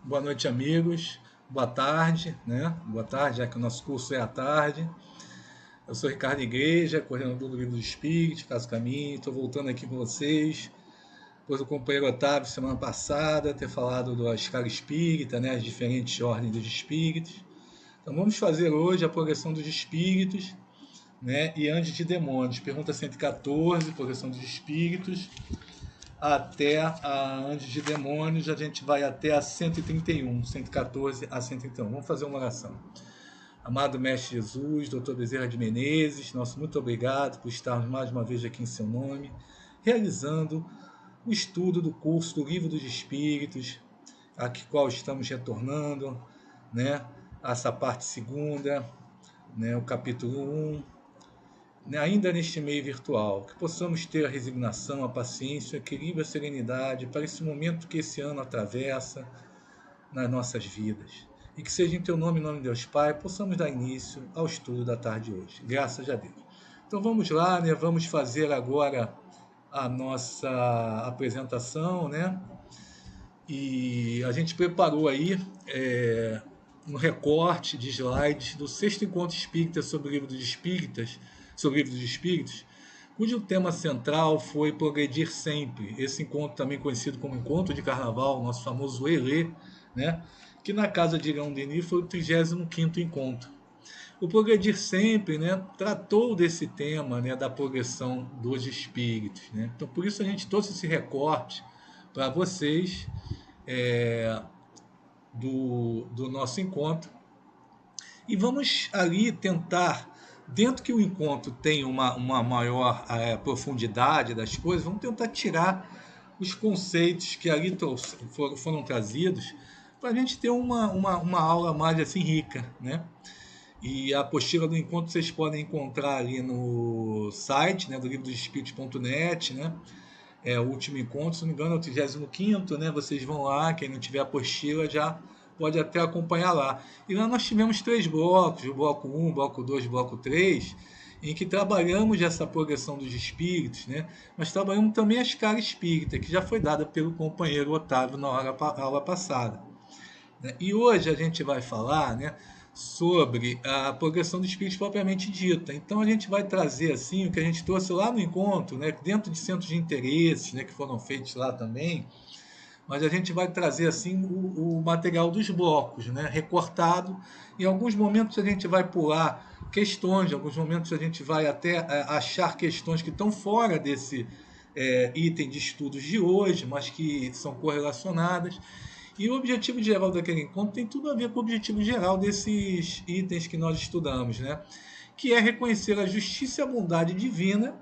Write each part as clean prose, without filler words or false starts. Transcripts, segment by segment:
Boa noite, amigos. Boa tarde, né? Boa tarde, já que o nosso curso é à tarde. Eu sou Ricardo Igreja, coordenador do Livro dos Espíritos, Caso Caminho. Estou voltando aqui com vocês. Depois do companheiro Otávio, semana passada, ter falado da escala espírita, né? As diferentes ordens dos espíritos. Então vamos fazer hoje a progressão dos espíritos, né? E antes de demônios. Pergunta 114, progressão dos espíritos. Até a Anjos de Demônios, a gente vai até a 131, 114 a 131. Vamos fazer uma oração. Amado Mestre Jesus, Dr. Bezerra de Menezes, nosso muito obrigado por estarmos mais uma vez aqui em seu nome, realizando o estudo do curso do Livro dos Espíritos, a qual estamos retornando, né? Essa parte segunda, né? O capítulo 1, ainda neste meio virtual, que possamos ter a resignação, a paciência, o equilíbrio, a serenidade para esse momento que esse ano atravessa nas nossas vidas. E que seja em teu nome, em nome de Deus Pai, possamos dar início ao estudo da tarde de hoje. Graças a Deus. Então vamos lá, né? Vamos fazer agora a nossa apresentação, né? E a gente preparou aí um recorte de slides do sexto encontro espírita sobre o Livro dos Espíritas, sobre o Livro dos Espíritos, cujo tema central foi progredir sempre. Esse encontro, também conhecido como Encontro de Carnaval, nosso famoso ELE, né? Que na casa de Irão Denis foi o 35º encontro. O progredir sempre, né, tratou desse tema, né, da progressão dos espíritos, né? Então, por isso a gente trouxe esse recorte para vocês do nosso encontro. E vamos ali tentar, dentro que o encontro tem uma maior profundidade das coisas, vamos tentar tirar os conceitos que ali foram trazidos para a gente ter uma aula mais assim rica, né? E a apostila do encontro vocês podem encontrar ali no site, né, do livrodosespíritos.net, né? O último encontro, se não me engano, é o 35º, né? Vocês vão lá, quem não tiver apostila já pode até acompanhar lá. E lá nós tivemos 3 blocos, o bloco 1, bloco 2, bloco 3, em que trabalhamos essa progressão dos espíritos, né? Mas trabalhamos também a escala espírita, que já foi dada pelo companheiro Otávio na aula passada. E hoje a gente vai falar, né, sobre a progressão dos espíritos propriamente dita. Então a gente vai trazer assim o que a gente trouxe lá no encontro, né, dentro de centros de interesses, né, que foram feitos lá também, mas a gente vai trazer assim o material dos blocos, né, recortado. Em alguns momentos a gente vai pular questões, em alguns momentos a gente vai até achar questões que estão fora desse item de estudos de hoje, mas que são correlacionadas. E o objetivo geral daquele encontro tem tudo a ver com o objetivo geral desses itens que nós estudamos, né? Que é reconhecer a justiça e a bondade divina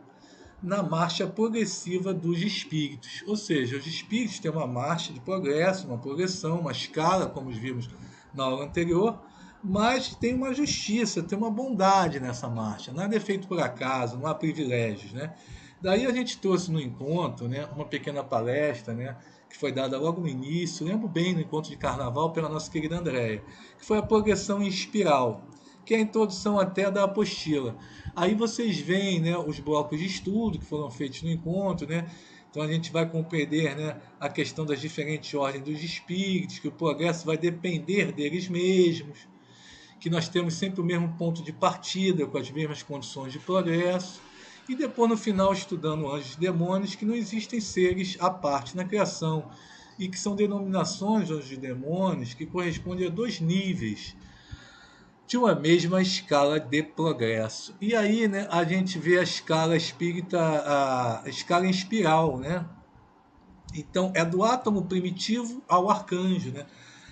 na marcha progressiva dos espíritos. Ou seja, os espíritos têm uma marcha de progresso, uma progressão, uma escala, como vimos na aula anterior, mas tem uma justiça, tem uma bondade nessa marcha. Nada é feito por acaso, não há privilégios, né? Daí a gente trouxe no encontro, né, uma pequena palestra, né, que foi dada logo no início, lembro bem, no encontro de carnaval, pela nossa querida Andréia, que foi a progressão em espiral, que é a introdução até da apostila. Aí vocês veem, né, os blocos de estudo que foram feitos no encontro, né? Então a gente vai compreender, né, a questão das diferentes ordens dos espíritos, que o progresso vai depender deles mesmos, que nós temos sempre o mesmo ponto de partida, com as mesmas condições de progresso. E depois, no final, estudando anjos e demônios, que não existem seres à parte na criação, e que são denominações de anjos e demônios que correspondem a 2 níveis de uma mesma escala de progresso. E aí, né, a gente vê a escala espírita, a escala em espiral, né? Então, é do átomo primitivo ao arcanjo, né?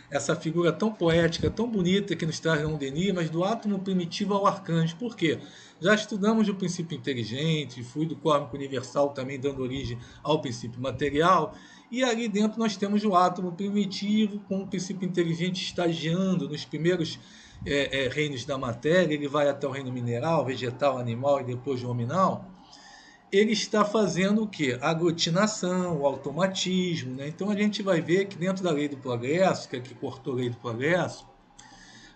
Essa figura tão poética, tão bonita que nos traz Leon Denis, mas do átomo primitivo ao arcanjo. Por quê? Já estudamos o princípio inteligente, fluido cósmico universal também dando origem ao princípio material, e ali dentro nós temos o átomo primitivo com o princípio inteligente estagiando nos primeiros reinos da matéria, ele vai até o reino mineral, vegetal, animal e depois nominal. Ele está fazendo o quê? A aglutinação, o automatismo, né? Então a gente vai ver que dentro da lei do progresso, que é que cortou a lei do progresso,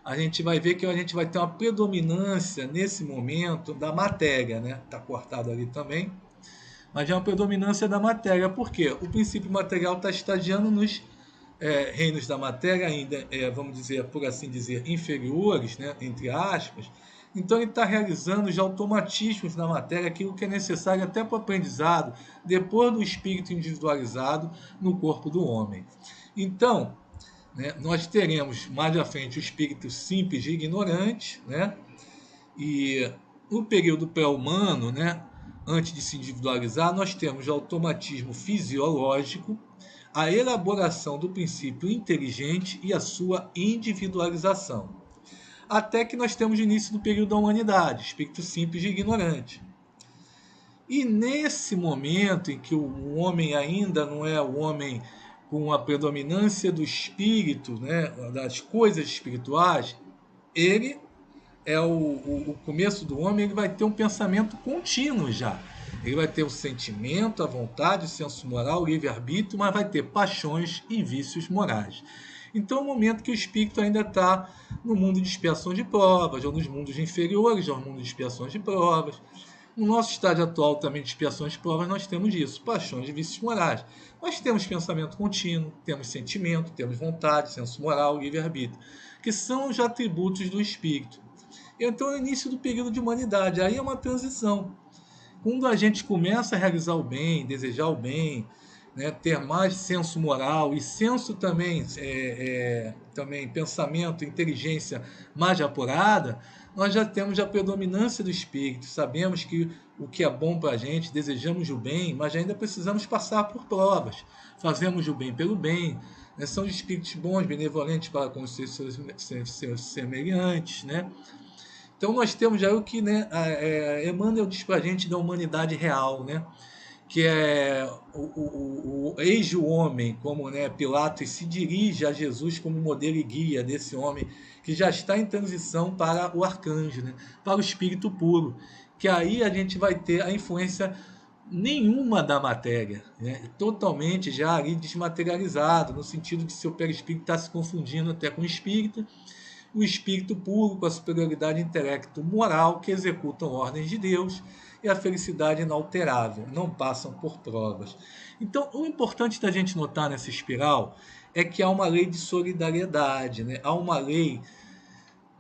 a gente vai ver que a gente vai ter uma predominância nesse momento da matéria, né? Está cortado ali também, mas é uma predominância da matéria. Por quê? O princípio material está estagiando nos reinos da matéria ainda, vamos dizer, por assim dizer, inferiores, né, entre aspas. Então ele está realizando os automatismos na matéria, aquilo que é necessário até para o aprendizado, depois do espírito individualizado no corpo do homem. Então, né, nós teremos mais à frente o espírito simples e ignorante, né, e no período pré-humano, né, antes de se individualizar, nós temos o automatismo fisiológico, a elaboração do princípio inteligente e a sua individualização. Até que nós temos o início do período da humanidade, espírito simples e ignorante. E nesse momento em que o homem ainda não é o homem com a predominância do espírito, né, das coisas espirituais, ele é o começo do homem, ele vai ter um pensamento contínuo já. Ele vai ter o sentimento, a vontade, o senso moral, o livre-arbítrio, mas vai ter paixões e vícios morais. Então é o momento que o espírito ainda está no mundo de expiação de provas, ou nos mundos inferiores, ou no mundo de expiações de provas. No nosso estágio atual também de expiações de provas, nós temos isso, paixões e vícios morais. Nós temos pensamento contínuo, temos sentimento, temos vontade, senso moral, livre-arbítrio, que são os atributos do espírito. Então é o início do período de humanidade, aí é uma transição. Quando a gente começa a realizar o bem, desejar o bem, né, ter mais senso moral e senso também, também pensamento, inteligência mais apurada, nós já temos a predominância do espírito, sabemos que o que é bom para a gente, desejamos o bem, mas ainda precisamos passar por provas, fazemos o bem pelo bem, né, são espíritos bons, benevolentes para com os seus semelhantes, né? Então nós temos já o que, né, Emmanuel diz para a gente da humanidade real, né, que é eis o homem, como, né, Pilatos se dirige a Jesus como modelo e guia desse homem que já está em transição para o arcanjo, né, para o espírito puro, que aí a gente vai ter a influência nenhuma da matéria, né, totalmente já ali desmaterializado, no sentido de seu perispírito estar se confundindo até com o espírito, o espírito puro com a superioridade intelecto-moral que executam ordens de Deus e a felicidade inalterável, não passam por provas. Então, o importante da gente notar nessa espiral é que há uma lei de solidariedade, né? Há uma lei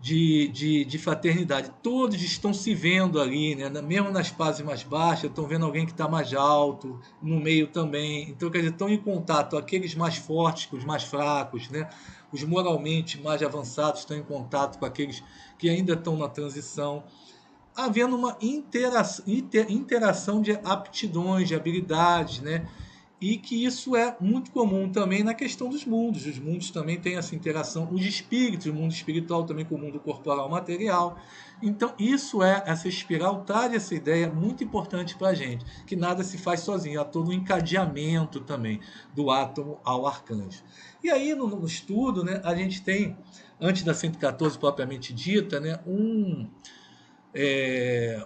de fraternidade. Todos estão se vendo ali, né? Mesmo nas fases mais baixas, estão vendo alguém que está mais alto, no meio também. Então, quer dizer, estão em contato aqueles mais fortes com os mais fracos, né? Os moralmente mais avançados estão em contato com aqueles que ainda estão na transição, havendo uma interação de aptidões, de habilidades, né? E que isso é muito comum também na questão dos mundos. Os mundos também têm essa interação, os espíritos, o mundo espiritual também com o mundo corporal material. Então, essa espiral traz essa ideia muito importante para a gente, que nada se faz sozinho, há todo um encadeamento também do átomo ao arcanjo. E aí, no estudo, né, a gente tem, antes da 114 propriamente dita, né,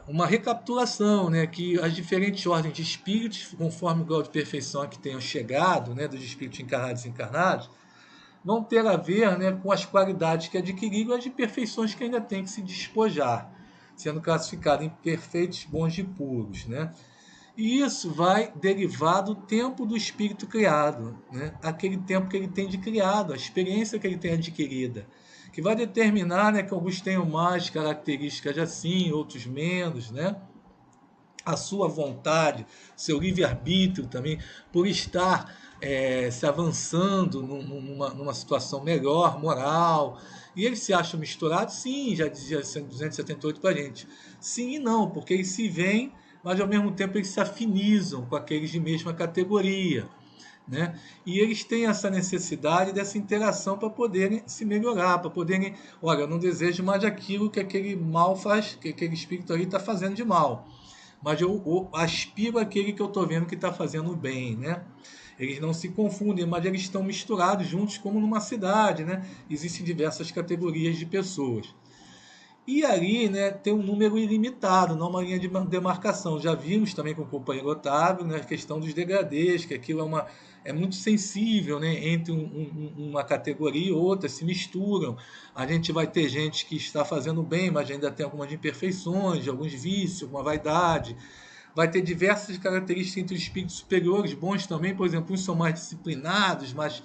uma recapitulação, né, que as diferentes ordens de espíritos, conforme o grau de perfeição a que tenham chegado, né, dos espíritos encarnados e desencarnados, vão ter a ver, né, com as qualidades que adquiriram e as imperfeições que ainda tem que se despojar, sendo classificado em perfeitos, bons e puros, né? E isso vai derivar do tempo do espírito criado, né? Aquele tempo que ele tem de criado, a experiência que ele tem adquirida, que vai determinar, né, que alguns tenham mais características assim, outros menos, né? A sua vontade, seu livre-arbítrio também, por estar se avançando numa situação melhor, moral. E eles se acham misturados? Sim, já dizia 278 para a gente. Sim e não, porque eles se veem, mas ao mesmo tempo eles se afinizam com aqueles de mesma categoria, né? E eles têm essa necessidade dessa interação para poderem se melhorar, para poderem, olha, eu não desejo mais aquilo que aquele mal faz, que aquele espírito ali está fazendo de mal, mas eu aspiro aquele que eu estou vendo que está fazendo bem, né? Eles não se confundem, mas eles estão misturados juntos como numa cidade, né? Existem diversas categorias de pessoas. E ali, né, tem um número ilimitado, não uma linha de demarcação. Já vimos também com o companheiro Otávio, né, a questão dos degradês, que aquilo é muito sensível, né, entre uma categoria e outra, se misturam. A gente vai ter gente que está fazendo bem, mas ainda tem algumas imperfeições, alguns vícios, alguma vaidade. Vai ter diversas características entre os espíritos superiores, bons também, por exemplo, uns são mais disciplinados, mais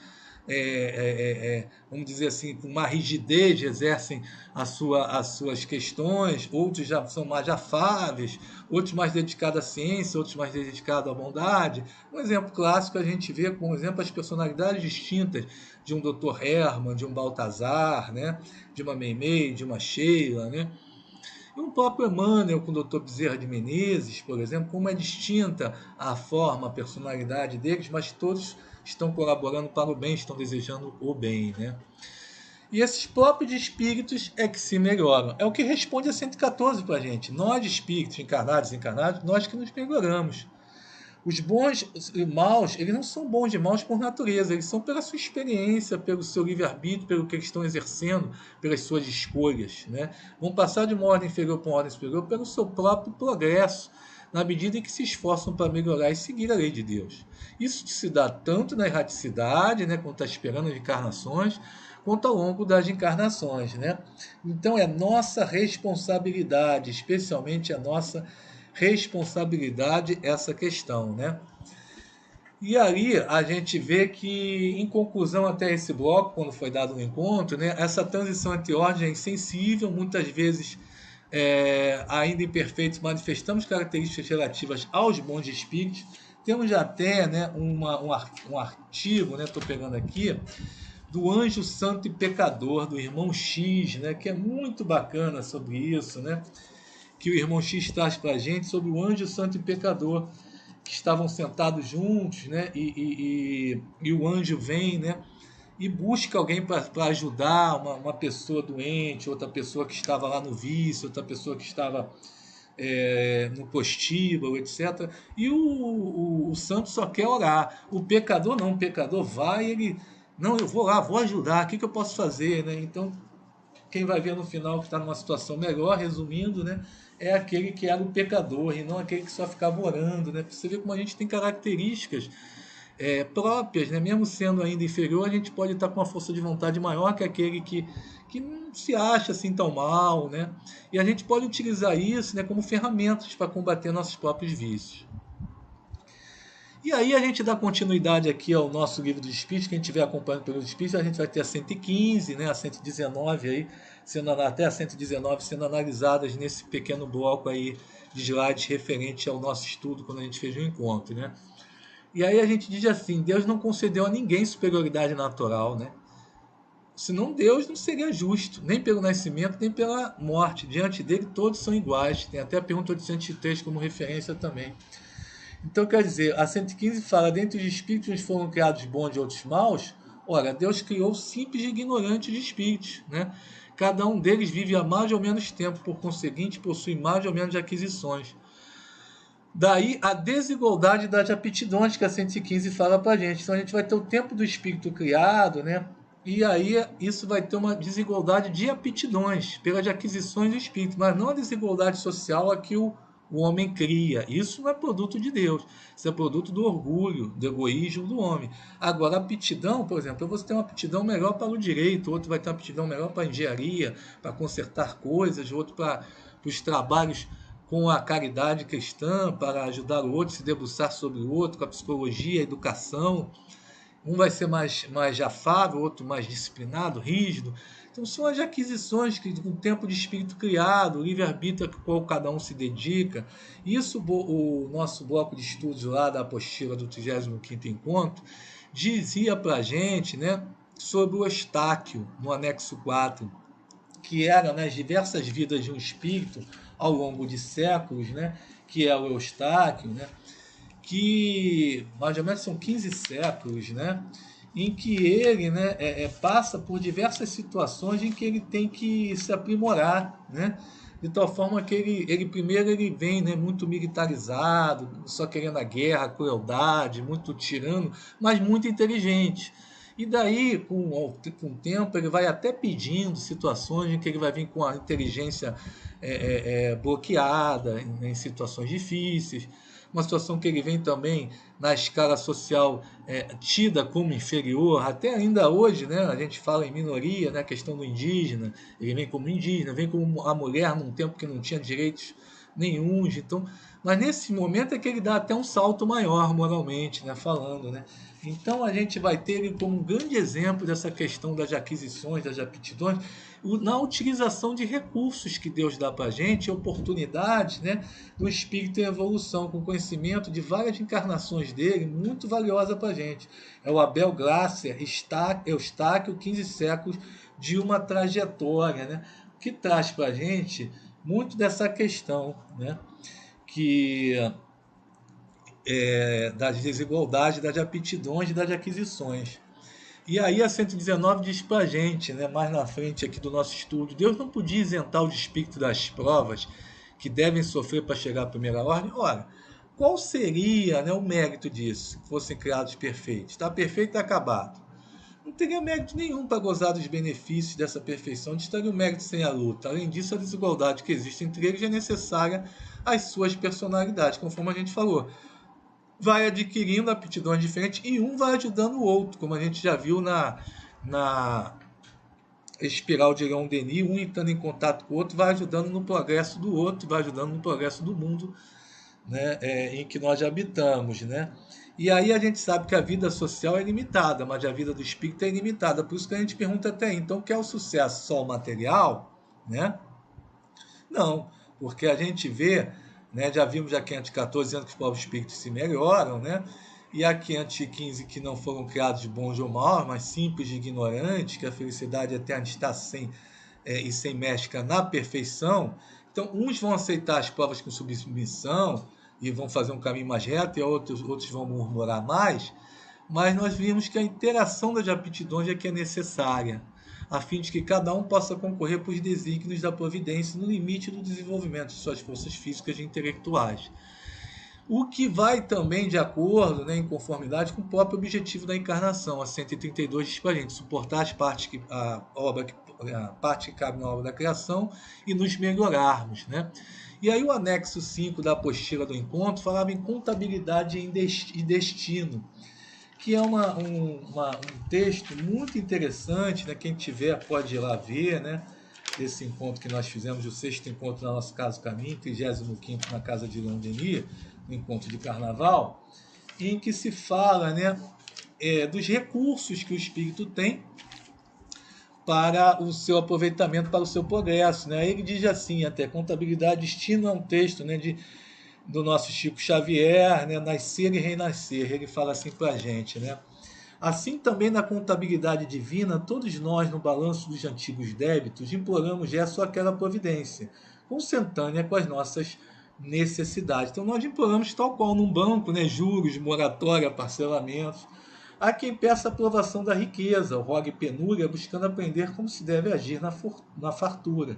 vamos dizer assim, com uma rigidez, exercem as suas questões, outros já são mais afáveis, outros mais dedicados à ciência, outros mais dedicados à bondade. Um exemplo clássico a gente vê, por exemplo, as personalidades distintas de um Dr. Hermann, de um Baltazar, né? De uma Meimei, de uma Sheila, né? E o próprio Emmanuel com o Dr. Bezerra de Menezes, por exemplo, como é distinta a forma, a personalidade deles, mas todos estão colaborando para o bem, estão desejando o bem, né? E esses próprios espíritos é que se melhoram. É o que responde a 114 para a gente. Nós, espíritos encarnados e desencarnados, nós que nos melhoramos. Os bons e maus, eles não são bons e maus por natureza, eles são pela sua experiência, pelo seu livre-arbítrio, pelo que eles estão exercendo, pelas suas escolhas. Né? Vão passar de uma ordem inferior para uma ordem superior pelo seu próprio progresso, na medida em que se esforçam para melhorar e seguir a lei de Deus. Isso se dá tanto na erraticidade, né, quando está esperando as encarnações, quanto ao longo das encarnações. Né? Então é nossa responsabilidade, especialmente a nossa responsabilidade essa questão, né? E aí a gente vê que, em conclusão até esse bloco, quando foi dado o encontro, né, essa transição entre ordem é insensível, muitas vezes ainda imperfeitos, manifestamos características relativas aos bons espíritos. Temos já até, né, um artigo, né, estou pegando aqui, do Anjo Santo e Pecador, do irmão X, né, que é muito bacana sobre isso, né? Que o irmão X traz para a gente sobre o anjo santo e pecador, que estavam sentados juntos, né? E o anjo vem, né? E busca alguém para ajudar uma pessoa doente, outra pessoa que estava lá no vício, outra pessoa que estava no postíbulo, etc. E o santo só quer orar. O pecador não, o pecador vai, ele... Não, eu vou lá, vou ajudar, o que eu posso fazer, né? Então, quem vai ver no final que está numa situação melhor, resumindo, né, é aquele que era o pecador e não aquele que só ficava orando. Né? Você vê como a gente tem características próprias, né? Mesmo sendo ainda inferior, a gente pode estar com uma força de vontade maior que aquele que não se acha assim tão mal. Né? E a gente pode utilizar isso, né, como ferramentas para combater nossos próprios vícios. E aí a gente dá continuidade aqui ao nosso livro dos Espíritos, quem estiver acompanhando pelo Espírito, a gente vai ter a 115, né, a 119 aí, até a 119 sendo analisadas nesse pequeno bloco aí de slides referente ao nosso estudo quando a gente fez o encontro, né? E aí a gente diz assim, Deus não concedeu a ninguém superioridade natural, né? Senão Deus não seria justo, nem pelo nascimento, nem pela morte. Diante dele todos são iguais. Tem até a pergunta 803 como referência também. Então, quer dizer, a 115 fala, dentre os espíritos uns foram criados bons e outros maus. Ora, Deus criou simples e ignorantes de espíritos, né? Cada um deles vive há mais ou menos tempo, por conseguinte, possui mais ou menos aquisições. Daí a desigualdade das aptidões que a 115 fala para a gente. Então a gente vai ter o tempo do espírito criado, né? E aí isso vai ter uma desigualdade de aptidões, pelas aquisições do espírito, mas não a desigualdade social a que o homem cria. Isso não é produto de Deus. Isso é produto do orgulho, do egoísmo do homem. Agora, a aptidão, por exemplo, você tem uma aptidão melhor para o direito, outro vai ter uma aptidão melhor para a engenharia, para consertar coisas, outro para os trabalhos com a caridade cristã, para ajudar o outro, se debruçar sobre o outro, com a psicologia, a educação. Um vai ser mais afável, outro mais disciplinado, rígido. Então são as aquisições que com o tempo de espírito criado, o livre-arbítrio a qual cada um se dedica. Isso o nosso bloco de estudos lá da apostila do 35º encontro dizia para a gente, né, sobre o Eustáquio, no anexo 4, que era, né, as diversas vidas de um espírito ao longo de séculos, né, que é o Eustáquio, né, que mais ou menos são 15 séculos, né, em que ele, né, passa por diversas situações em que ele tem que se aprimorar, né, de tal forma que ele primeiro ele vem, né, muito militarizado, só querendo a guerra, a crueldade, muito tirano, mas muito inteligente. E daí, com o tempo, ele vai até pedindo situações em que ele vai vir com a inteligência bloqueada, em situações difíceis. Uma situação que ele vem também na escala social tida como inferior, até ainda hoje, né, a gente fala em minoria, né, a questão do indígena, ele vem como indígena, vem como a mulher num tempo que não tinha direitos nenhuns. Então, mas nesse momento é que ele dá até um salto maior moralmente, né, falando, né? Então a gente vai ter ele como um grande exemplo dessa questão das aquisições, das aptidões, na utilização de recursos que Deus dá para a gente, oportunidades, né, do espírito em evolução, com conhecimento de várias encarnações dele, muito valiosa para a gente. É o Abel Glácia, Eustáquio, 15 séculos de uma trajetória, né, que traz para a gente muito dessa questão, né, que das desigualdades, das aptidões e das aquisições. E aí a 119 diz para a gente, né, mais na frente aqui do nosso estudo, Deus não podia isentar os espíritos das provas que devem sofrer para chegar à primeira ordem? Ora, qual seria, né, o mérito disso, se fossem criados perfeitos? Está perfeito e acabado. Não teria mérito nenhum para gozar dos benefícios dessa perfeição, estaria o mérito sem a luta. Além disso, a desigualdade que existe entre eles é necessária às suas personalidades, conforme a gente falou. Vai adquirindo aptidões diferentes e um vai ajudando o outro, como a gente já viu na espiral de Leon Denis, um entrando em contato com o outro, vai ajudando no progresso do outro, vai ajudando no progresso do mundo, né, em que nós habitamos, né? E aí a gente sabe que a vida social é limitada, mas a vida do espírito é ilimitada. Por isso que a gente pergunta até aí, então, quer o sucesso só o material, né? Não, porque a gente vê, né, já vimos já 514 anos que os povos espíritos se melhoram, né? E há 515 que não foram criados de bons ou maus, mas simples e ignorantes, que a felicidade eterna está sem e sem mescla na perfeição. Então, uns vão aceitar as provas com submissão e vão fazer um caminho mais reto, e outros vão murmurar mais, mas nós vimos que a interação das aptidões é que é necessária, a fim de que cada um possa concorrer para os desígnios da providência no limite do desenvolvimento de suas forças físicas e intelectuais. O que vai também de acordo, né, em conformidade com o próprio objetivo da encarnação. A 132 diz para a gente suportar as partes a parte que cabe na obra da criação e nos melhorarmos, né? E aí o anexo 5 da apostila do encontro falava em contabilidade e destino, que é um texto muito interessante, né? Quem tiver pode ir lá ver, né? Esse encontro que nós fizemos, o 6º encontro na nossa Casa Caminho, 35º na Casa de Leon Denis, no encontro de carnaval, em que se fala, né, dos recursos que o espírito tem para o seu aproveitamento, para o seu progresso, né? Ele diz assim, até, contabilidade, destino é um texto, né, do nosso Chico Xavier, né, nascer e renascer, ele fala assim para a gente, né? Assim também na contabilidade divina, todos nós, no balanço dos antigos débitos, imploramos essa ou aquela providência, consentânea com as nossas necessidades. Então nós imploramos tal qual num banco, né, juros, moratória, parcelamentos. Há quem peça a aprovação da riqueza, rogue penúria, buscando aprender como se deve agir na fartura.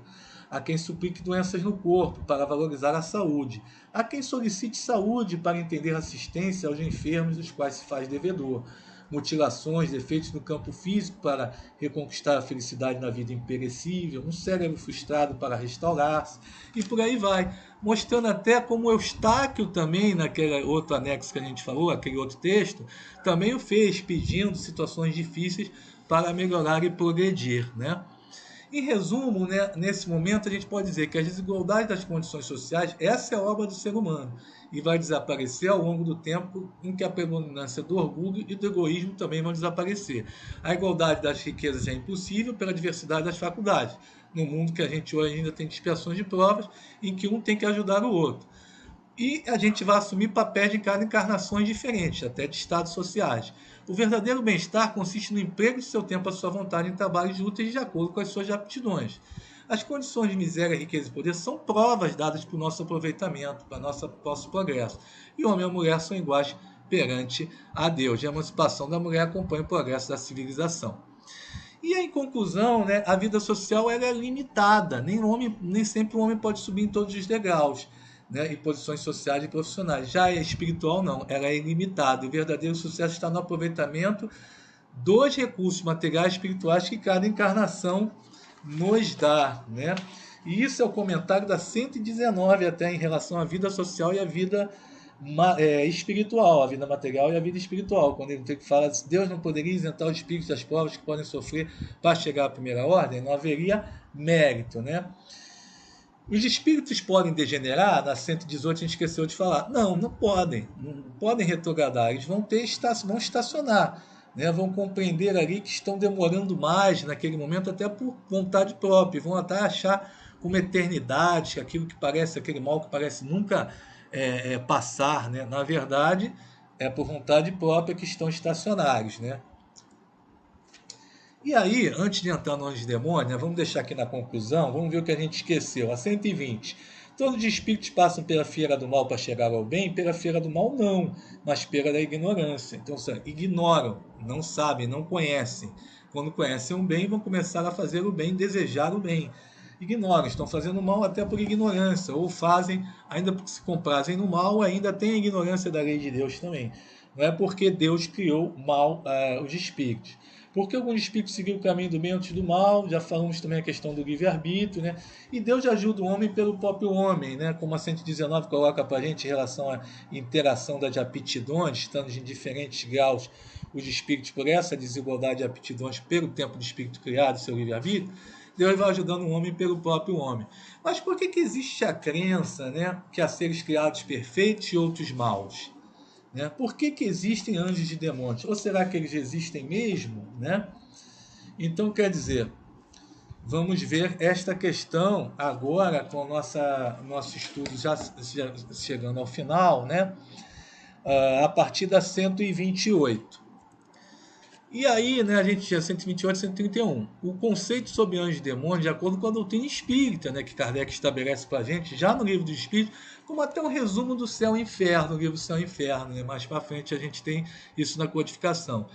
Há quem suplique doenças no corpo, para valorizar a saúde. Há quem solicite saúde para entender assistência aos enfermos dos quais se faz devedor. Mutilações, defeitos no campo físico para reconquistar a felicidade na vida imperecível, um cérebro frustrado para restaurar-se, e por aí vai. Mostrando até como Eustáquio também, naquele outro anexo que a gente falou, aquele outro texto, também o fez, pedindo situações difíceis para melhorar e progredir, né? Em resumo, né, nesse momento a gente pode dizer que a desigualdade das condições sociais, essa é a obra do ser humano e vai desaparecer ao longo do tempo em que a predominância do orgulho e do egoísmo também vão desaparecer. A igualdade das riquezas é impossível pela diversidade das faculdades, no mundo que a gente hoje ainda tem dispersões de provas em que um tem que ajudar o outro. E a gente vai assumir papéis de cada encarnações diferentes, até de estados sociais. O verdadeiro bem-estar consiste no emprego de seu tempo à sua vontade em trabalhos úteis de acordo com as suas aptidões. As condições de miséria, riqueza e poder são provas dadas para o nosso aproveitamento, para o nosso progresso. E o homem e a mulher são iguais perante a Deus. E a emancipação da mulher acompanha o progresso da civilização. E em conclusão, né, a vida social ela é limitada. Nem sempre o homem pode subir em todos os degraus, né, em posições sociais e profissionais. Já a espiritual não, ela é ilimitada. O verdadeiro sucesso está no aproveitamento dos recursos materiais e espirituais que cada encarnação nos dá, né? E isso é o comentário da 119 até em relação à vida social e à vida espiritual, a vida material e a vida espiritual. Quando ele tem que falar, Deus não poderia isentar os espíritos das provas que podem sofrer para chegar à primeira ordem, não haveria mérito, né? Os espíritos podem degenerar? Na 118 a gente esqueceu de falar. Não, não podem. Não podem retrogradar. Eles vão estacionar. Né? Vão compreender ali que estão demorando mais naquele momento, até por vontade própria. Vão até achar como eternidade, aquilo que parece, aquele mal que parece nunca passar. Né? Na verdade, é por vontade própria que estão estacionários. Né? E aí, antes de entrar no anjo e demônio, né, vamos deixar aqui na conclusão, vamos ver o que a gente esqueceu. A 120. Todos os espíritos passam pela feira do mal para chegar ao bem? Pela feira do mal, não, mas pela da ignorância. Então, ignoram, não sabem, não conhecem. Quando conhecem o bem, vão começar a fazer o bem, desejar o bem. Ignoram, estão fazendo mal até por ignorância, ou fazem, ainda porque se comprazem no mal, ainda tem a ignorância da lei de Deus também. Não é porque Deus criou mal os espíritos. Porque alguns espíritos seguiram o caminho do bem antes do mal, já falamos também a questão do livre-arbítrio, né? E Deus ajuda o homem pelo próprio homem, né? Como a 119 coloca para a gente em relação à interação das aptidões, estando em diferentes graus os espíritos por essa desigualdade de aptidões pelo tempo do espírito criado, seu livre-arbítrio, Deus vai ajudando o homem pelo próprio homem. Mas por que existe a crença, né, que há seres criados perfeitos e outros maus? Né? Por que existem anjos e demônios? Ou será que eles existem mesmo? Né? Então, quer dizer, vamos ver esta questão agora com o nosso estudo já chegando ao final, né? A partir da 128. E aí, né, a gente tinha 128 e 131. O conceito sobre anjos e demônios, de acordo com a doutrina espírita, né, que Kardec estabelece para a gente, já no livro dos Espíritos, como até um resumo do Céu e Inferno, o livro Céu e Inferno. Né? Mais para frente a gente tem isso na codificação.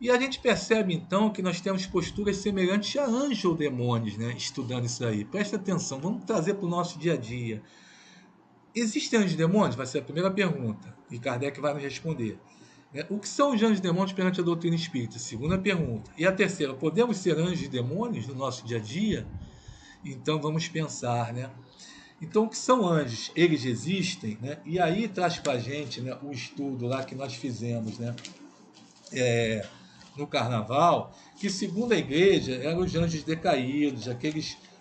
E a gente percebe, então, que nós temos posturas semelhantes a anjos ou demônios, né, estudando isso aí. Presta atenção, vamos trazer para o nosso dia a dia. Existem anjos e demônios? Vai ser a primeira pergunta. E Kardec vai nos responder. O que são os anjos e demônios perante a doutrina espírita? Segunda pergunta. E a terceira, podemos ser anjos e demônios no nosso dia a dia? Então vamos pensar, né? Então o que são anjos? Eles existem, né? E aí traz para a gente, né, o estudo lá que nós fizemos, né? No carnaval, que segundo a igreja eram os anjos decaídos,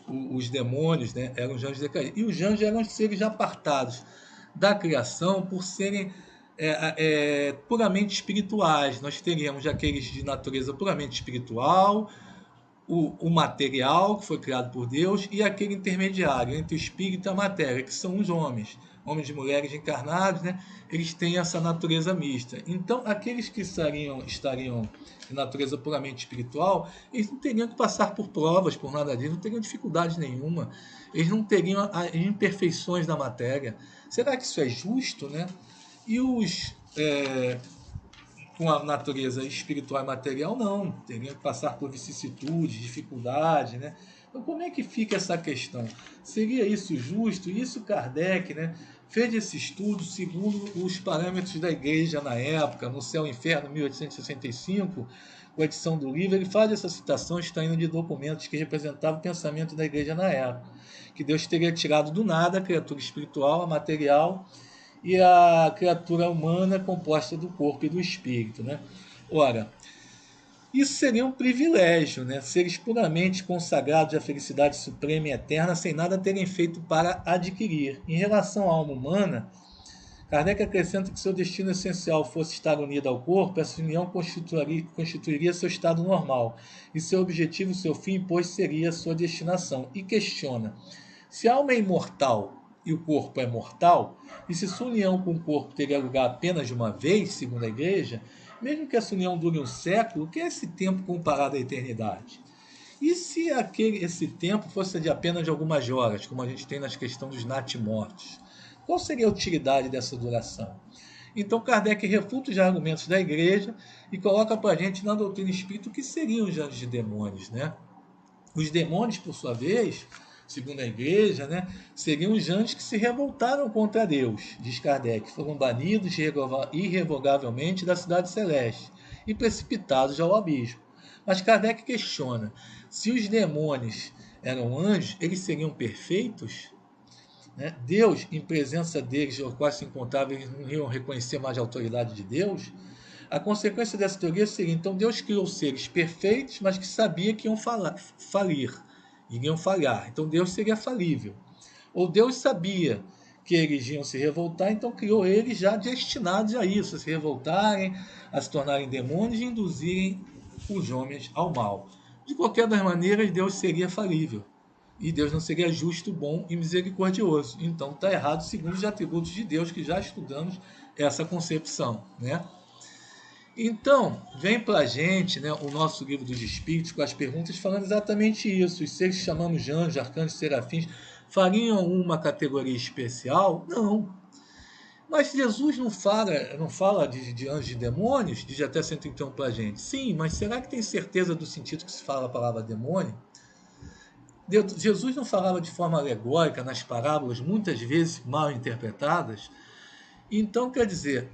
os demônios, né, eram os anjos decaídos. E os anjos eram seres apartados da criação por serem puramente espirituais. Nós teríamos aqueles de natureza puramente espiritual, o material, que foi criado por Deus, e aquele intermediário entre o espírito e a matéria, que são os homens e mulheres encarnados, né? Eles têm essa natureza mista. Então, aqueles que estariam de natureza puramente espiritual, eles não teriam que passar por provas, por nada disso, não teriam dificuldade nenhuma, eles não teriam as imperfeições da matéria. Será que isso é justo, né? E os com a natureza espiritual e material, não. Teriam que passar por vicissitudes, dificuldades, né? Então, como é que fica essa questão? Seria isso justo? Isso Kardec, né, fez esse estudo segundo os parâmetros da igreja na época, no Céu e Inferno, 1865, com a edição do livro, ele faz essa citação extraindo de documentos que representavam o pensamento da igreja na época, que Deus teria tirado do nada a criatura espiritual, a material, e a criatura humana composta do corpo e do espírito, né? Ora, isso seria um privilégio, né? Seres puramente consagrados à felicidade suprema e eterna, sem nada terem feito para adquirir. Em relação à alma humana, Kardec acrescenta que seu destino essencial fosse estar unido ao corpo, essa união constituiria seu estado normal, e seu objetivo, seu fim, pois seria sua destinação. E questiona, se a alma é imortal e o corpo é mortal, e se sua união com o corpo teria lugar apenas de uma vez, segundo a igreja, mesmo que essa união dure um século, o que é esse tempo comparado à eternidade? E se esse tempo fosse de apenas de algumas horas, como a gente tem nas questões dos natimortos? Qual seria a utilidade dessa duração? Então Kardec refuta os argumentos da igreja e coloca para a gente na doutrina espírita o que seriam os anjos e demônios, né? Os demônios, por sua vez, segundo a igreja, né, seriam os anjos que se revoltaram contra Deus, diz Kardec, foram banidos irrevogavelmente da cidade celeste e precipitados ao abismo. Mas Kardec questiona, se os demônios eram anjos, eles seriam perfeitos? Né? Deus, em presença deles, ao qual se encontravam, eles não iriam reconhecer mais a autoridade de Deus? A consequência dessa teoria seria, então, Deus criou seres perfeitos, mas que sabia que iam falir, iriam falhar. Então Deus seria falível. Ou Deus sabia que eles iam se revoltar, então criou eles já destinados a isso, a se revoltarem, a se tornarem demônios e induzirem os homens ao mal. De qualquer das maneiras, Deus seria falível. E Deus não seria justo, bom e misericordioso. Então está errado segundo os atributos de Deus, que já estudamos essa concepção, né? Então, vem para a gente, né, o nosso livro dos Espíritos com as perguntas falando exatamente isso. Os seres que chamamos de anjos, arcanjos, serafins, fariam uma categoria especial? Não. Mas Jesus não fala de anjos e demônios? Diz até 131 para a gente. Sim, mas será que tem certeza do sentido que se fala a palavra demônio? Jesus não falava de forma alegórica nas parábolas, muitas vezes mal interpretadas? Então, quer dizer,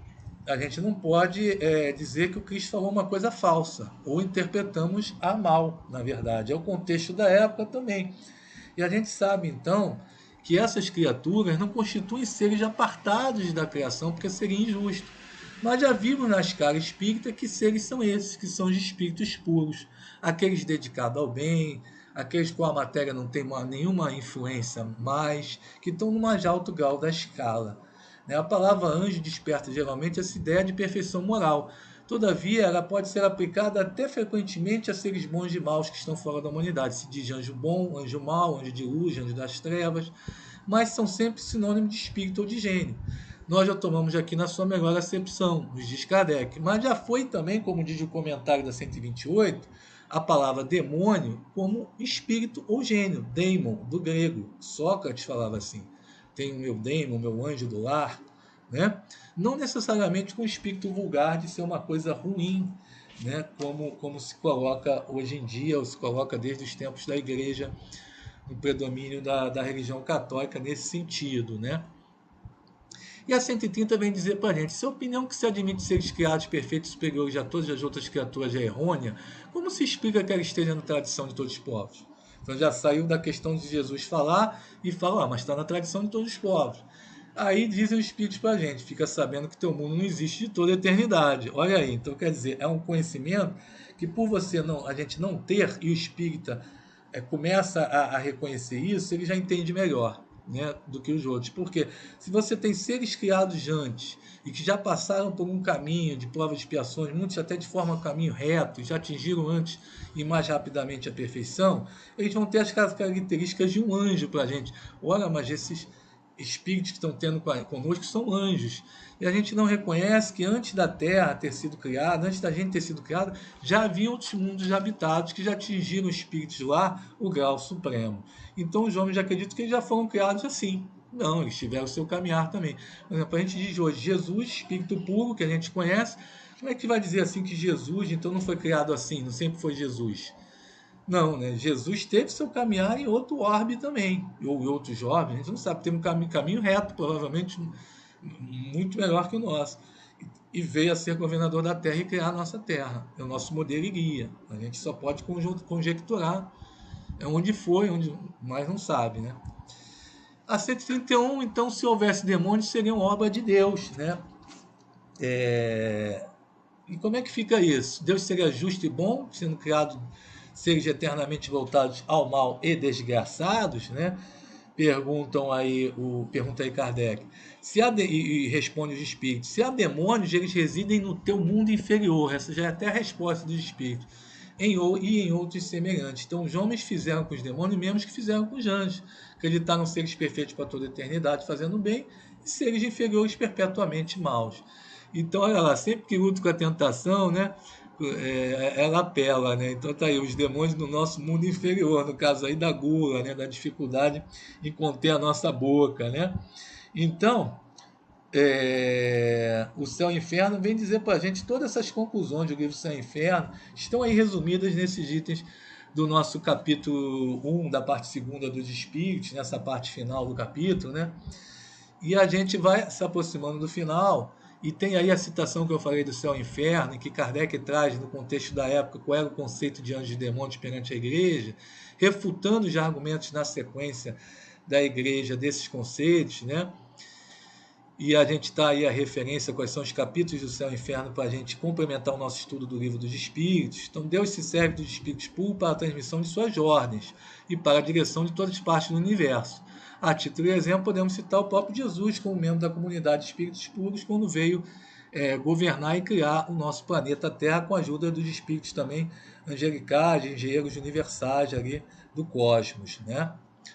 a gente não pode dizer que o Cristo falou uma coisa falsa, ou interpretamos a mal, na verdade. É o contexto da época também. E a gente sabe, então, que essas criaturas não constituem seres apartados da criação, porque seria injusto. Mas já vimos na escala espírita que seres são esses, que são os espíritos puros, aqueles dedicados ao bem, aqueles com a matéria não tem nenhuma influência mais, que estão no mais alto grau da escala. A palavra anjo desperta geralmente essa ideia de perfeição moral. Todavia, ela pode ser aplicada até frequentemente a seres bons e maus que estão fora da humanidade. Se diz anjo bom, anjo mau, anjo de luz, anjo das trevas, mas são sempre sinônimos de espírito ou de gênio. Nós já tomamos aqui na sua melhor acepção, nos diz Kardec. Mas já foi também, como diz o comentário da 128, a palavra demônio como espírito ou gênio, daimon, do grego. Sócrates falava assim. Tem o meu daimon, o meu anjo do lar, né? Não necessariamente com o espírito vulgar de ser uma coisa ruim, né? Como se coloca hoje em dia, ou se coloca desde os tempos da igreja, no predomínio da religião católica nesse sentido, né? E a 130 vem dizer para a gente, se a opinião que se admite seres criados perfeitos e superiores a todas as outras criaturas é errônea, como se explica que ela esteja na tradição de todos os povos? Então já saiu da questão de Jesus falar e fala, mas está na tradição de todos os povos. Aí dizem os espíritos para a gente, fica sabendo que teu mundo não existe de toda a eternidade. Olha aí, então quer dizer, é um conhecimento que por a gente não ter, e o espírita começa a reconhecer isso, ele já entende melhor, né, do que os outros. Porque se você tem seres criados antes e que já passaram por um caminho de provas e expiações, muitos até de forma caminho reto, já atingiram antes e mais rapidamente a perfeição, eles vão ter as características de um anjo para a gente. Olha, mas esses espíritos que estão tendo conosco são anjos. E a gente não reconhece que antes da Terra ter sido criada, antes da gente ter sido criada, já havia outros mundos habitados que já atingiram espíritos lá o grau supremo. Então os homens já acreditam que eles já foram criados assim. Não, eles tiveram o seu caminhar também. Por exemplo, a gente diz hoje, Jesus, espírito puro, que a gente conhece, como é que vai dizer assim que Jesus, então, não foi criado assim, não sempre foi Jesus? Não, né? Jesus teve seu caminhar em outro orbe também, ou em outros orbes, a gente não sabe, tem um caminho reto, provavelmente muito melhor que o nosso, e veio a ser governador da Terra e criar a nossa Terra, é o nosso modelo e guia. A gente só pode conjecturar onde foi, mas não sabe, né? A 131, então, se houvesse demônios, seriam obra de Deus, né? E como é que fica isso? Deus seria justo e bom, sendo criado seres eternamente voltados ao mal e desgraçados, né? Pergunta aí Kardec. E responde os espíritos. Se há demônios, eles residem no teu mundo inferior. Essa já é até a resposta dos espíritos. E em outros semelhantes. Então, os homens fizeram com os demônios mesmo que fizeram com os anjos. Acreditaram seres perfeitos para toda a eternidade, fazendo bem, e seres inferiores perpetuamente maus. Então, olha lá, sempre que luto com a tentação, né? Ela apela, né? Então tá aí, os demônios do nosso mundo inferior, no caso aí da gula, né? Da dificuldade em conter a nossa boca, né? Então, o Céu e o Inferno vem dizer para a gente todas essas conclusões do livro Céu e Inferno, estão aí resumidas nesses itens do nosso capítulo 1, da parte 2 dos Espíritos, nessa parte final do capítulo, né? E a gente vai se aproximando do final. E tem aí a citação que eu falei do Céu e Inferno, que Kardec traz no contexto da época qual era o conceito de anjos e demônios perante a igreja, refutando os argumentos na sequência da igreja desses conceitos, né? E a gente está aí a referência, quais são os capítulos do Céu e Inferno, para a gente complementar o nosso estudo do Livro dos Espíritos. Então, Deus se serve dos espíritos puros para a transmissão de suas ordens e para a direção de todas as partes do universo. A título de exemplo, podemos citar o próprio Jesus como membro da comunidade de espíritos puros, quando veio governar e criar o nosso planeta Terra com a ajuda dos espíritos também angelicais, engenheiros universais ali do cosmos, né?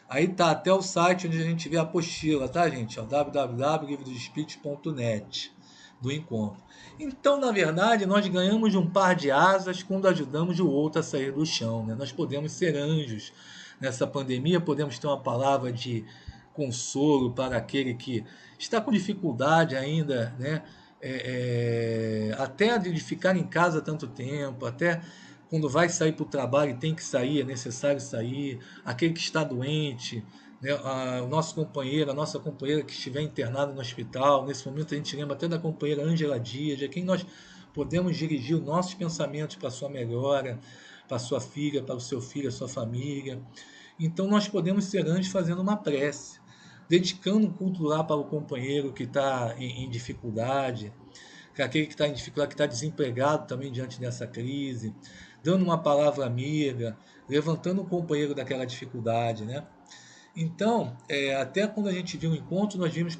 Aí tá até o site onde a gente vê a apostila, tá, gente? www.livrodosespíritos.net do encontro. Então, na verdade, nós ganhamos um par de asas quando ajudamos o outro a sair do chão, né? Nós podemos ser anjos nessa pandemia, podemos ter uma palavra de consolo para aquele que está com dificuldade ainda, né? Até de ficar em casa tanto tempo, até quando vai sair para o trabalho e tem que sair, é necessário sair, aquele que está doente, né, o nosso companheiro, a nossa companheira que estiver internada no hospital, nesse momento a gente lembra até da companheira Ângela Dias, de quem nós podemos dirigir os nossos pensamentos para a sua melhora, para a sua filha, para o seu filho, a sua família. Então nós podemos ser anjos fazendo uma prece, dedicando um culto lá para o companheiro que está em dificuldade, aquele que está em dificuldade, que está desempregado também diante dessa crise, dando uma palavra amiga, levantando o companheiro daquela dificuldade, né? Então, até quando a gente viu um encontro, nós vimos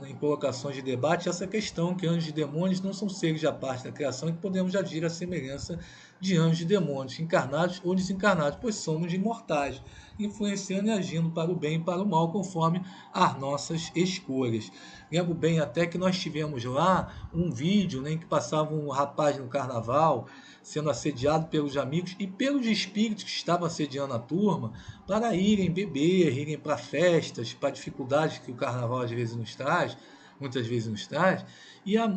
em colocações de debate essa questão que anjos e demônios não são seres à parte da criação e que podemos agir à semelhança de anjos e demônios, encarnados ou desencarnados, pois somos imortais, influenciando e agindo para o bem e para o mal, conforme as nossas escolhas. Lembro bem até que nós tivemos lá um vídeo, né, em que passava um rapaz no carnaval sendo assediado pelos amigos e pelos espíritos que estavam assediando a turma para irem beber, irem para festas, para dificuldades que o carnaval às vezes nos traz, muitas vezes nos traz, e a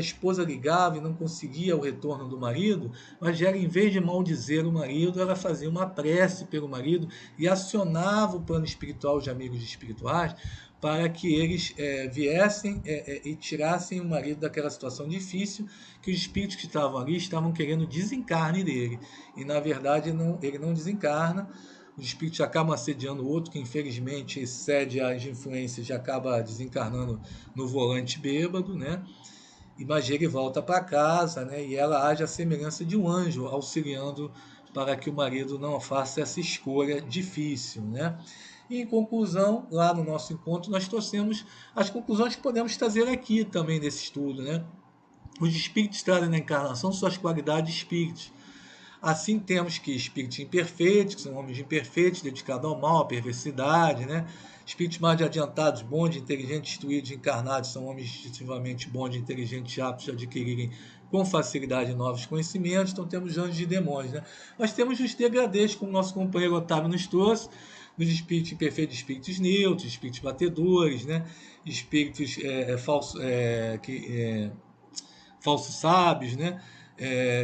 esposa ligava e não conseguia o retorno do marido, mas ela, em vez de maldizer o marido, ela fazia uma prece pelo marido e acionava o plano espiritual de amigos espirituais para que eles viessem e tirassem o marido daquela situação difícil que os espíritos que estavam ali estavam querendo desencarne dele. E, na verdade, ele não desencarna, os espíritos acabam assediando o outro, que infelizmente cede às influências e acaba desencarnando no volante bêbado, né? Mas ele volta para casa, né? E ela age à semelhança de um anjo, auxiliando para que o marido não faça essa escolha difícil, né? E, em conclusão, lá no nosso encontro, nós trouxemos as conclusões que podemos trazer aqui também desse estudo, né? Os espíritos trazem na encarnação suas qualidades de espíritos. Assim temos que espíritos imperfeitos, que são homens imperfeitos, dedicados ao mal, à perversidade, né? Espíritos mais adiantados, bons, inteligentes, instruídos, encarnados, são homens instintivamente bons, inteligentes, aptos a adquirirem com facilidade novos conhecimentos. Então temos anjos e demônios, né? Mas temos os degradês, como o nosso companheiro Otávio nos trouxe, nos espíritos imperfeitos, espíritos neutros, espíritos batedores, né? Espíritos falsos sábios, né?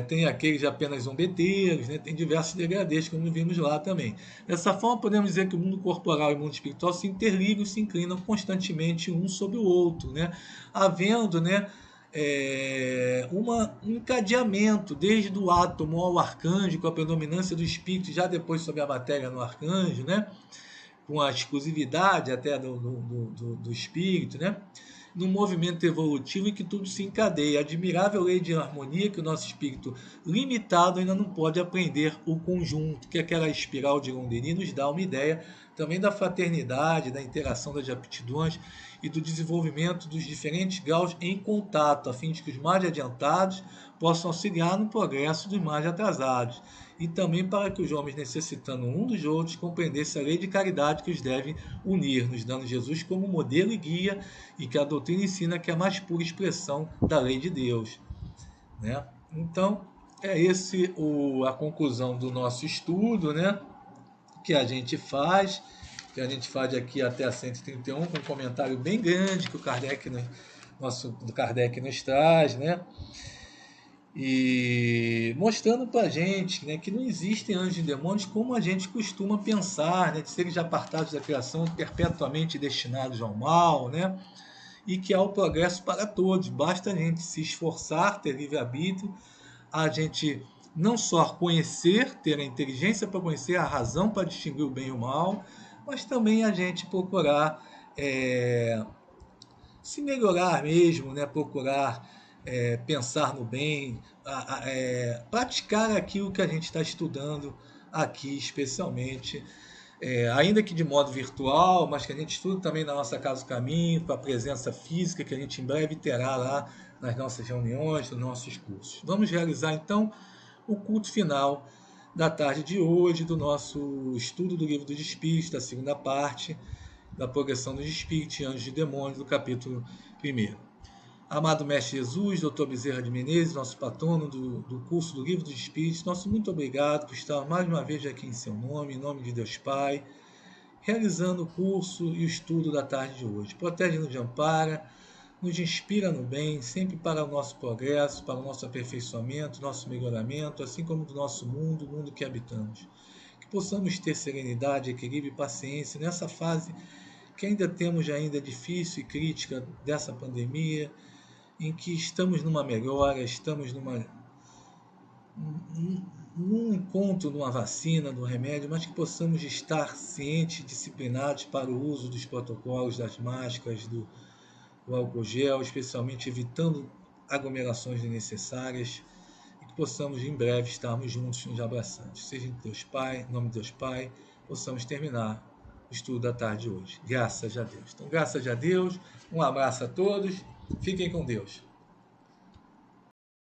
Tem aqueles apenas zombeteiros, né? Tem diversos degradês, como vimos lá também. Dessa forma, podemos dizer que o mundo corporal e o mundo espiritual se interligam e se inclinam constantemente um sobre o outro, né? Havendo, né, um encadeamento desde o átomo ao arcanjo, com a predominância do espírito, já depois sobre a matéria no arcanjo, né? Com a exclusividade até do espírito, né? Num movimento evolutivo em que tudo se encadeia. Admirável lei de harmonia que o nosso espírito limitado ainda não pode aprender o conjunto, que aquela espiral de Gondelin nos dá uma ideia também da fraternidade, da interação das aptidões e do desenvolvimento dos diferentes graus em contato, a fim de que os mais adiantados possam auxiliar no progresso dos mais atrasados, e também para que os homens, necessitando um dos outros, compreendessem a lei de caridade que os deve unir, nos dando Jesus como modelo e guia, e que a doutrina ensina que é a mais pura expressão da lei de Deus, né? Então, a conclusão do nosso estudo, né? Que a gente faz aqui até a 131, com um comentário bem grande que o Kardec nos traz, né? E mostrando para a gente, né, que não existem anjos e demônios como a gente costuma pensar, né, de seres apartados da criação, perpetuamente destinados ao mal, né, e que há o progresso para todos. Basta a gente se esforçar, ter livre-arbítrio, a gente não só conhecer, ter a inteligência para conhecer, a razão para distinguir o bem e o mal, mas também a gente procurar se melhorar mesmo, né? Procurar pensar no bem, praticar aquilo que a gente está estudando aqui, especialmente, ainda que de modo virtual, mas que a gente estuda também na nossa Casa do Caminho, com a presença física que a gente em breve terá lá nas nossas reuniões, nos nossos cursos. Vamos realizar então o culto final da tarde de hoje do nosso estudo do Livro dos Espíritos, da segunda parte, da progressão dos espíritos e anjos e demônios, do capítulo 1º. Amado Mestre Jesus, Dr. Bezerra de Menezes, nosso patrono do curso do Livro dos Espíritos, nosso muito obrigado por estar mais uma vez aqui em seu nome, em nome de Deus Pai, realizando o curso e o estudo da tarde de hoje. Protege-nos de ampara, nos inspira no bem, sempre para o nosso progresso, para o nosso aperfeiçoamento, nosso melhoramento, assim como do nosso mundo, o mundo que habitamos. Que possamos ter serenidade, equilíbrio e paciência nessa fase que ainda temos ainda difícil e crítica dessa pandemia, em que estamos numa melhora, estamos num encontro, numa vacina, num remédio, mas que possamos estar cientes, disciplinados para o uso dos protocolos, das máscaras, do álcool gel, especialmente evitando aglomerações desnecessárias, e que possamos em breve estarmos juntos, nos abraçando. Seja em Deus Pai, em nome de Deus Pai, possamos terminar o estudo da tarde de hoje. Graças a Deus. Então, graças a Deus, um abraço a todos, fiquem com Deus.